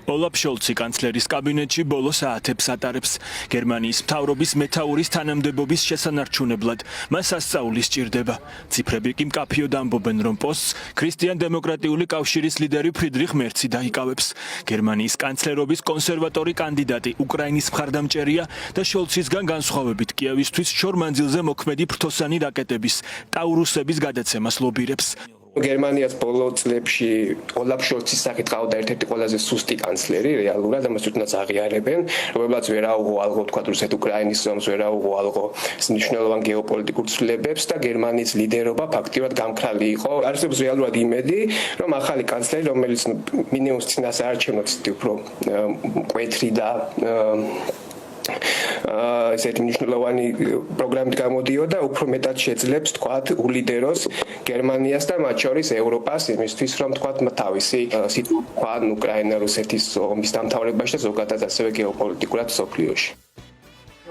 ოლაფ შოლცი კანცლერის კაბინეტში ბოლო საათებს ატარებს. გერმანიის მთავრობის მეთაურის თანამდებობის შესანარჩუნებლად მას ასწაული სჭირდება. ციფრები კი მკაფიოდ ამბობენ, რომ პოსტს ქრისტიან-დემოკრატიული კავშირის ლიდერი ფრიდრიხ მერცი დაიკავებს. გერმანიის კანცლერობის კონსერვატორი კანდიდატი უკრაინის მხარდამჭერია და შოლცისგან განსხვავებით კიევისთვის შორ მანძილზე მოქმედი ფრთოსანი რაკეტების ტაურუსების გადაცემას ლობირებს. გერმანიას ბოლო წლებში ოლაფ შოლცის სახით ყავდა ერთ-ერთი ყველაზე სუსტი კანცლერი, რეალურად ამას თვითონაც აღიარებენ, რომელსაც ვერ აუღალყო თქვა რუსეთ უკრაინის ომს, ვერ აუღალყო მნიშვნელოვან გეოპოლიტიკურ ცვლილებებს და გერმანიის ლიდერობა ფაქტიურად გამქრალი იყო. არსებობს რეალურად იმედი, რომ ახალი კანცლერი, რომელიც მინიმუმ წინასაარჩევნო უფრო მკვეთრი და ესეთი მნიშვნელოვანი პროგრამით გამოდიოდა, უფრო მეტად შეძლებს თქვათ ულიდეროს გერმანიას და მათ შორის ევროპას იმისთვის, რომ თქვათ თავისი სიტყვა უკრაინა რუსეთის ომის დამთავრებაში და ზოგადად ასევე გეოპოლიტიკურად მსოფლიოში.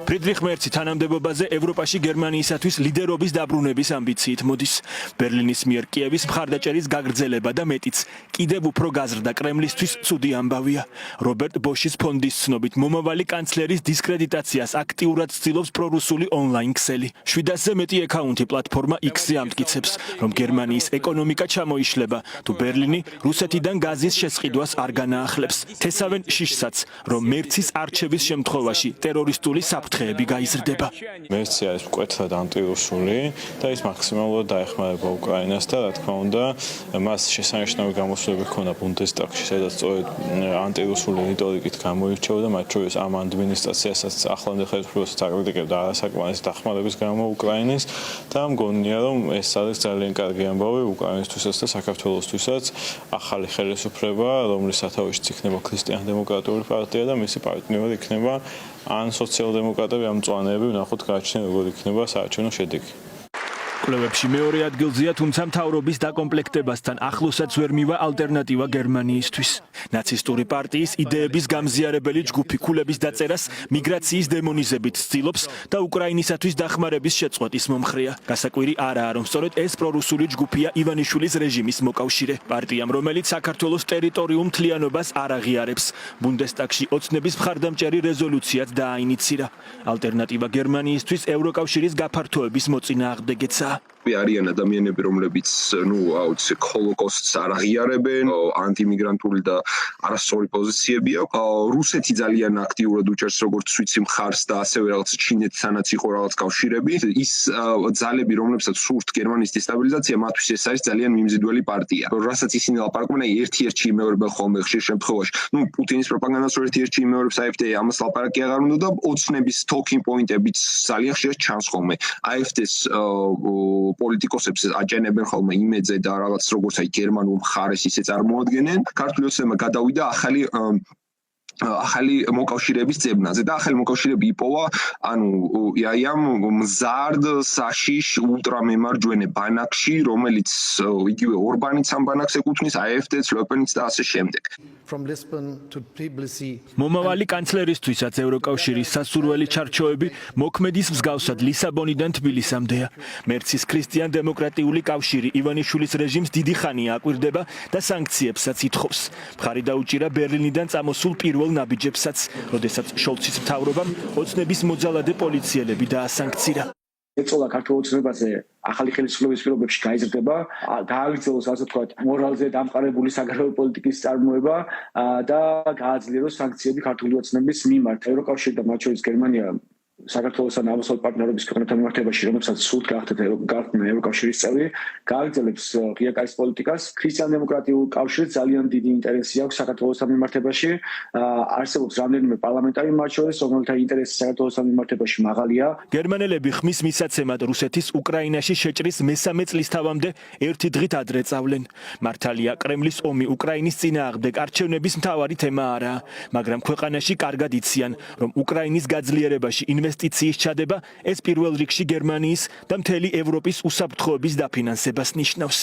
ფრიდრიხ მერცი თანამდებობაზე ევროპაში გერმანიისათვის ლიდერობის დაბრუნების ამბიციით მოდის. ბერლინის მიერ კიევის მხარდაჭერის გაგრძელება და მეტიც კიდევ უფრო გაზრდა კრემლისთვის ცუდი ამბავია. რობერტ ბოშის ფონდის ცნობით მომავალი კანცლერის დისკრედიტაციას აქტიურად ცდილობს პრორუსული ონლაინ ქსელი. 700-ზე მეტი ეკაუნთი პლატფორმა X-ზე ამტკიცებს, რომ გერმანიის ეკონომიკა ჩამოიშლება, თუ ბერლინი რუსეთიდან გაზის შესყიდვას არ განაახლებს. თესავენ შიშსაც, რომ მერცის არჩევის შემთხვევაში ტერორისტული საფრთხეები გაიზრდება. მერცი არის მკვეთრად ანტირუსული და ის მაქსიმალურად დაეხმარება უკრაინას და რა თქმა უნდა, მას შესანიშნავი გამოსვლები ჰქონდა ბუნდესტაგში, სადაც სწორედ ანტირუსული რიტორიკით გამოირჩეოდა, მათ შორის ამ ადმინისტრაციასაც ახლანდელ ხელისუფლებასაც აკრიტიკებდა არასაკმარისი დახმარების გამო უკრაინის და მგონია, რომ ეს არის ძალიან კარგი ამბავი უკრაინისთვისაც და საქართველოსთვისაც. ახალი ხელისუფლება, რომლის სათავეშიც იქნება ქრისტიან-დემოკრატიული პარტია და მისი პარტნიორი იქნება ან სოციალ-დემოკრატები, ამ მწვანეები ვნახოთ გააჩნია როგორ იქნება საარჩევნო შედეგი. კვლევებში მეორე ადგილზეა, თუმცა მთავრობის დაკომპლექტებასთან ახლოსაც ვერ მივა ალტერნატივა გერმანიისთვის. ნაცისტური პარტიის იდეების გამზიარებელი ჯგუფი ქულების დაწერას მიგრაციის დემონიზებით ცდილობს და უკრაინისათვის დახმარების შეწყვეტის მომხრეა. გასაკვირი არაა, რომ სწორედ ეს პრორუსული ჯგუფია ივანიშვილის რეჟიმის მოკავშირე. პარტიამ, რომელიც საქართველოს ტერიტორიულ მთლიანობას არ აღიარებს. ბუნდესტაგში ოცნების მხარდამჭერი რეზოლუციაც დააინიცირა. ალტერნატივა გერმანიისთვის ევროკავშირის გაფართოების მოწინააღმდეგეცაა. არიან ადამიანები, რომლებიც ჰოლოკოსტს არ აღიარებენ, ანტიმიგრანტული და არასწორი პოზიციები აქვს. რუსეთი ძალიან აქტიურად უჭერს როგორც ვიცი მხარს და ასევე რაღაც ჩინეთთანაც იყო რაღაც კავშირები. ის ძალები, რომლებსაც სურთ გერმანიის დესტაბილიზაცია, მათთვის ეს არის ძალიან მიმზიდველი პარტია. რასაც ისინი ლაპარაკობენ, ერთ-ერთში იმეორებენ ხოლმე ხშირ შემთხვევაში. პუტინის პროპაგანდას ერთ-ერთში იმეორებს AfD, ამას ლაპარაკი აღარ უნდა და ოცნების talking point-ებიც ძალიან ხშირად ჩანს ხოლმე. AfD-ს პოლიტიკოსებს აჭენებენ ხოლმე იმედზე და რაღაც როგორც აი გერმანულ მხარეს ისე წარმოადგენენ. ქართული ოცნება გადავიდა ახალი მოკავშირეების წებნაზე და ახალი მოკავშირეები იპოვა, იაიამ მზარდ საშიშ ულტრამემარჯვენე ბანაკში, რომელიც იგივე ორბანიც ამ ბანაკს ეკუთვნის, AfD-ც, ლოპენიც და ასე შემდეგ. მომავალი კანცლერისთვისაც ევროკავშირის სასურველი ჩარჩოები მოქმედის მსგავსად ლისაბონიდან თბილისამდეა. მერცის ქრისტიან-დემოკრატიული კავშირი ივანიშვილის რეჟიმს დიდი ხანია აკვირდება და სანქციებსაც ითხოვს. მხარი დაუჭირა ბერლინიდან წამოსულ პირველ ნაბიჯებსაც, როდესაც შოლცის მთავრობამ ოცნების მოძალადე პოლიციელები დაასანქცირა. ეწოლა ქართულ ოცნებაზე ახალი ხელისუფლების პირობებში გაიზრდება, გააგრძელოს ასე ვთქვათ, მორალზე დამყარებული საგარეო პოლიტიკის წარმოება და გააძლიეროს სანქციები ქართული ოცნების მიმართ. ევროკავშირი და მათ შორის გერმანია საქართველოსთან ამოსულ პარტნიორობის ქვეყნებთან მიმართებაში, რომელსაც სულთ გახდეთ ევროკავშირის წევრი, გააგრძელებს ღია კაის პოლიტიკას. ქრისტიან-დემოკრატიულ კავშირს ძალიან დიდი ინტერესი აქვს საქართველოსთან მიმართებაში. არსებობს რამდენიმე პარლამენტარი მათ შორის, რომელთა ინტერესი საქართველოსთან მიმართებაში მაღალია. გერმანელები ხმის მისაცემად რუსეთის უკრაინაში შეჭრის მესამე წლისთავამდე ერთი დღით ადრე წავლენ. მართალია, კრემლის ომი უკრაინის წინააღმდეგ არჩევნების მთავარი თემა არაა, მაგრამ ქვეყანაში კარგად იციან, რომ უკრაინის გაძლიერებაში ინვესტიციის ჩადება ეს პირველ რიგში გერმანიის და მთელი ევროპის უსაფრთხოების დაფინანსებას ნიშნავს.